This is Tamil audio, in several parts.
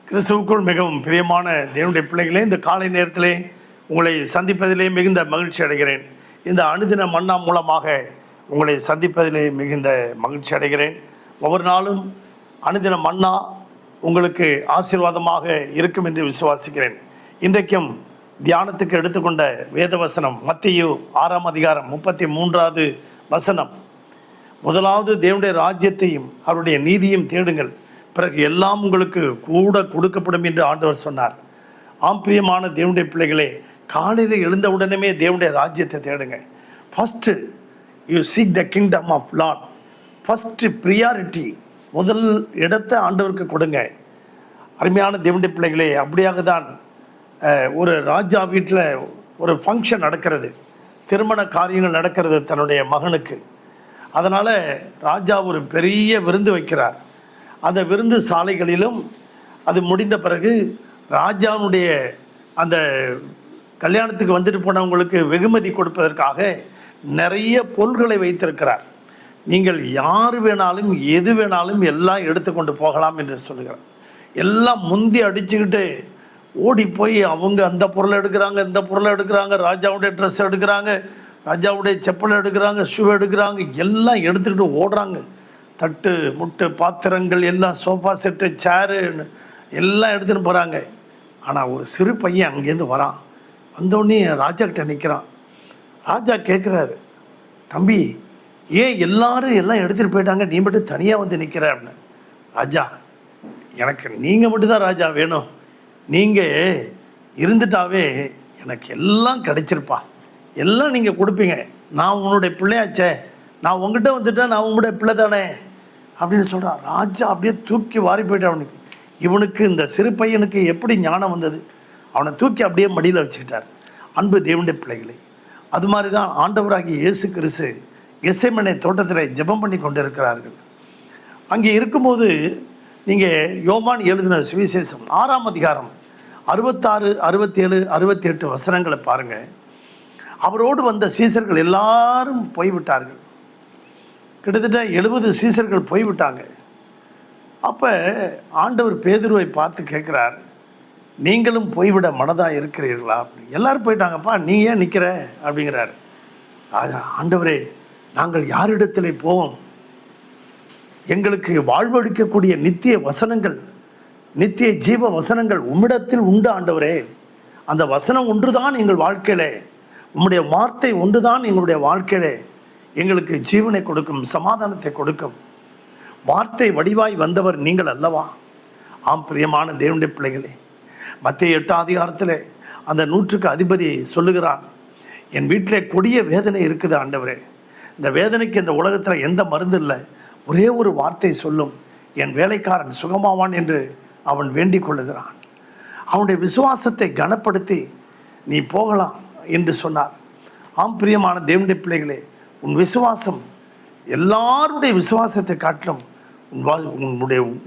கிறிஸ்துவுக்குள் மிகவும் பிரியமான தேவனுடைய பிள்ளைகளே, இந்த காலை நேரத்திலே உங்களை சந்திப்பதிலே மிகுந்த மகிழ்ச்சி அடைகிறேன். இந்த அனுதின மன்னா மூலமாக உங்களை சந்திப்பதிலே மிகுந்த மகிழ்ச்சி அடைகிறேன். ஒவ்வொரு நாளும் அனுதின மன்னா உங்களுக்கு ஆசீர்வாதமாக இருக்கும் என்று விசுவாசிக்கிறேன். இன்றைக்கும் தியானத்துக்கு எடுத்துக்கொண்ட வேத வசனம் மத்தேயு 6ஆம் அதிகாரம் 33வது வசனம். முதலாவது தேவனுடைய ராஜ்யத்தையும் அவருடைய நீதியையும் தேடுங்கள், பிறகு எல்லாம் உங்களுக்கு கூட கொடுக்கப்படும் என்று ஆண்டவர் சொன்னார். ஆம்பிரியமான தேவனுடைய பிள்ளைகளே, காலையில் எழுந்த உடனே தேவனுடைய ராஜ்யத்தை தேடுங்க. First you seek the kingdom of Lord. First priority, முதல் இடத்தை ஆண்டவருக்கு கொடுங்க. அருமையான தேவனுடைய பிள்ளைகளே, அப்படியாக தான் ஒரு ராஜா வீட்டில் ஒரு ஃபங்க்ஷன் நடக்கிறது, திருமண காரியங்கள் நடக்கிறது தன்னுடைய மகனுக்கு. அதனால் ராஜா ஒரு பெரிய விருந்து வைக்கிறார். அந்த விருந்து சாலைகளிலும் அது முடிந்த பிறகு ராஜாவுடைய அந்த கல்யாணத்துக்கு வந்துட்டு போனவங்களுக்கு வெகுமதி கொடுப்பதற்காக நிறைய பொருள்களை வைத்திருக்கிறார். நீங்கள் யார் வேணாலும் எது வேணாலும் எல்லாம் எடுத்துக்கொண்டு போகலாம் என்று சொல்லுகிறார். எல்லாம் முந்தி அடிச்சுக்கிட்டு ஓடி போய் அவங்க அந்த பொருளை எடுக்கிறாங்க, இந்த பொருளை எடுக்கிறாங்க, ராஜாவுடைய ட்ரெஸ் எடுக்கிறாங்க, ராஜாவுடைய செப்பலை எடுக்கிறாங்க, ஷூ எடுக்கிறாங்க, எல்லாம் எடுத்துக்கிட்டு ஓடுறாங்க. தட்டு முட்டு பாத்திரங்கள் எல்லாம், சோஃபா செட்டு, சேரு எல்லாம் எடுத்துன்னு போகிறாங்க. ஆனால் ஒரு சிறு பையன் அங்கேருந்து வரான். வந்தோடனே ராஜா கிட்ட நிற்கிறான். ராஜா கேட்குறாரு, தம்பி ஏன் எல்லாரும் எல்லாம் எடுத்துகிட்டு போயிட்டாங்க, நீ மட்டும் தனியாக வந்து நிற்கிற அப்படின்னு. ராஜா, எனக்கு நீங்கள் மட்டும்தான் ராஜா வேணும், நீங்கள் இருந்துட்டாவே எனக்கு எல்லாம் கிடைச்சிருப்பா, எல்லாம் நீங்கள் கொடுப்பீங்க, நான் உன்னுடைய பிள்ளையாச்சே, நான் உங்ககிட்ட வந்துட்டேன், நான் உங்களுடைய பிள்ளை தானே அப்படின்னு சொல்கிறான். ராஜா அப்படியே தூக்கி வாரி போயிட்டான். அவனுக்கு இவனுக்கு இந்த சிறு பையனுக்கு எப்படி ஞானம் வந்தது? அவனை தூக்கி அப்படியே மடியில் வச்சுக்கிட்டார். அன்பு தேவனுடைய பிள்ளைகளை, அது மாதிரி தான் ஆண்டவராகிய இயேசு கிறிஸ்து கெத்செமனே தோட்டத்தில் ஜெபம் பண்ணி கொண்டு இருக்கிறார்கள். அங்கே இருக்கும்போது நீங்கள் யோவான் எழுதின சுவிசேஷம் 6ஆம் அதிகாரம் 66, 67, 68 வசனங்களை பாருங்கள். அவரோடு வந்த சீசர்கள் எல்லாரும் போய்விட்டார்கள். கிட்டத்தட்ட 70 சீசர்கள் போய்விட்டாங்க. அப்போ ஆண்டவர் பேதுருவை பார்த்து கேட்குறார், நீங்களும் போய்விட மனதாக இருக்கிறீர்களா அப்படின்னு. எல்லோரும் போயிட்டாங்கப்பா, நீ ஏன் நிற்கிற அப்படிங்கிறார். ஆண்டவரே, நாங்கள் யாரிடத்தில் போவோம்? எங்களுக்கு வாழ்வளிக்கக்கூடிய நித்திய வசனங்கள், நித்திய ஜீவ வசனங்கள் உம்மிடத்தில் உண்டு ஆண்டவரே. அந்த வசனம் ஒன்றுதான் எங்கள் வாழ்க்கையிலே, உம்முடைய வார்த்தை ஒன்றுதான் எங்களுடைய வாழ்க்கையிலே எங்களுக்கு ஜீவனை கொடுக்கும், சமாதானத்தை கொடுக்கும். வார்த்தை வடிவாய் வந்தவர் நீங்கள் அல்லவா? ஆம் பிரியமான தேவனுடைய பிள்ளைகளே, மத்தேயு 8ஆம் அதிகாரத்தில் அந்த 100க்கு அதிபதி சொல்லுகிறான், என் வீட்டிலே கொடிய வேதனை இருக்குது ஆண்டவரே, இந்த வேதனைக்கு இந்த உலகத்தில் எந்த மருந்து இல்லை, ஒரே ஒரு வார்த்தை சொல்லும், என் வேலைக்காரன் சுகமாவான் என்று அவன் வேண்டிக் கொள்ளுகிறான். அவனுடைய விசுவாசத்தை கனப்படுத்தி நீ போகலாம் என்று சொன்னார். ஆம் பிரியமான தேவனுடைய பிள்ளைகளே, உன் விசுவாசம் எல்லாருடைய விசுவாசத்தை காட்டிலும்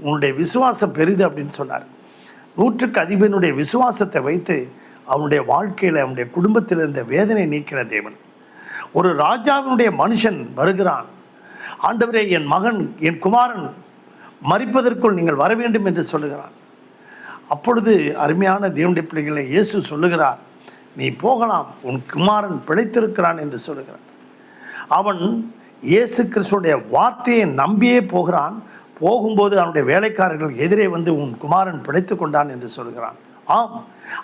உன்னுடைய விசுவாசம் பெரிது அப்படின்னு சொன்னார். 100க்கு அதிபனுடைய விசுவாசத்தை வைத்து அவனுடைய வாழ்க்கையில், அவனுடைய குடும்பத்தில் இருந்த வேதனை நீக்கின தேவன். ஒரு ராஜாவினுடைய மனுஷன் வருகிறான். ஆண்டவரே, என் மகன், என் குமாரன் மரிப்பதற்குள் நீங்கள் வர வேண்டும் என்று சொல்லுகிறான். அப்பொழுது அருமையான தேவனுடைய பிள்ளைகளை இயேசு சொல்லுகிறார், நீ போகலாம், உன் குமாரன் பிழைத்திருக்கிறான் என்று சொல்லுகிறான். அவன் இயேசு கிறிஸ்துடைய வார்த்தையை நம்பியே போகிறான். போகும்போது அவனுடைய வேலைக்காரர்கள் எதிரே வந்து உன் குமாரன் பிழைத்து கொண்டான் என்று சொல்கிறான். ஆம்,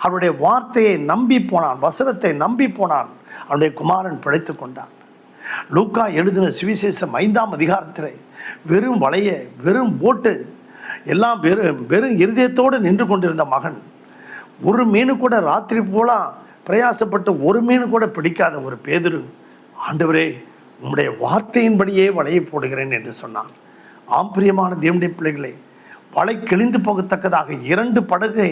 அவனுடைய வார்த்தையை நம்பி போனான், வசனத்தை நம்பி போனான், அவனுடைய குமாரன் பிழைத்து கொண்டான். லூக்கா எழுதின சுவிசேஷம் 5ஆம் அதிகாரத்தில் வெறும் வளைய, வெறும் போட்டு, எல்லாம் வெறும் இருதயத்தோடு நின்று கொண்டிருந்த மகன், ஒரு மீன் கூட ராத்திரி போலாம் பிரயாசப்பட்டு ஒரு மீன் கூட பிடிக்காத ஒரு பேதுரு, ஆண்டவரே உம்முடைய வார்த்தையின்படியே வலையை போடுகிறேன் என்று சொன்னான். ஆம்பிரியமான தேவனுடைய பிள்ளைகளை, வலை கிழிந்து போகத்தக்கதாக 2 படகை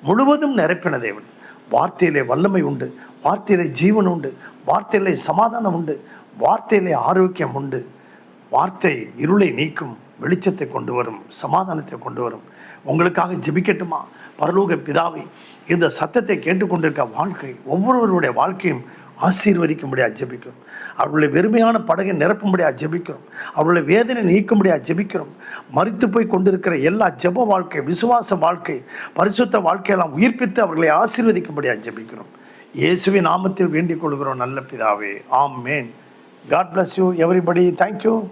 முழுவதும் நிரப்பின தேவன். வார்த்தையிலே வல்லமை உண்டு, வார்த்தையிலே ஜீவன் உண்டு, வார்த்தையிலே சமாதானம் உண்டு, வார்த்தையிலே ஆரோக்கியம் உண்டு. வார்த்தை இருளை நீக்கும், வெளிச்சத்தை கொண்டு வரும், சமாதானத்தை கொண்டு வரும். உங்களுக்காக ஜெபிக்கட்டுமா? பரலோக பிதாவே, இந்த சத்தத்தை கேட்டுக்கொண்டிருக்க வாழ்க்கை ஒவ்வொருவருடைய வாழ்க்கையும் ஆசீர்வதிக்கும்படியாக ஜெபிக்கிறோம். அவர்களுடைய வெறுமையான படகை நிரப்பும்படியாக ஜெபிக்கிறோம். அவர்களுடைய வேதனை நீக்கும்படியாக ஜெபிக்கிறோம். மரித்து போய் கொண்டிருக்கிற எல்லா ஜெப வாழ்க்கை, விசுவாச வாழ்க்கை, பரிசுத்த வாழ்க்கையெல்லாம் உயிர்ப்பித்து அவர்களை ஆசீர்வதிக்கும்படியாக ஜெபிக்கிறோம். இயேசுவின் நாமத்தில் வேண்டிக் கொள்கிறோம் நல்ல பிதாவே. ஆமென். God bless you everybody. Thank you.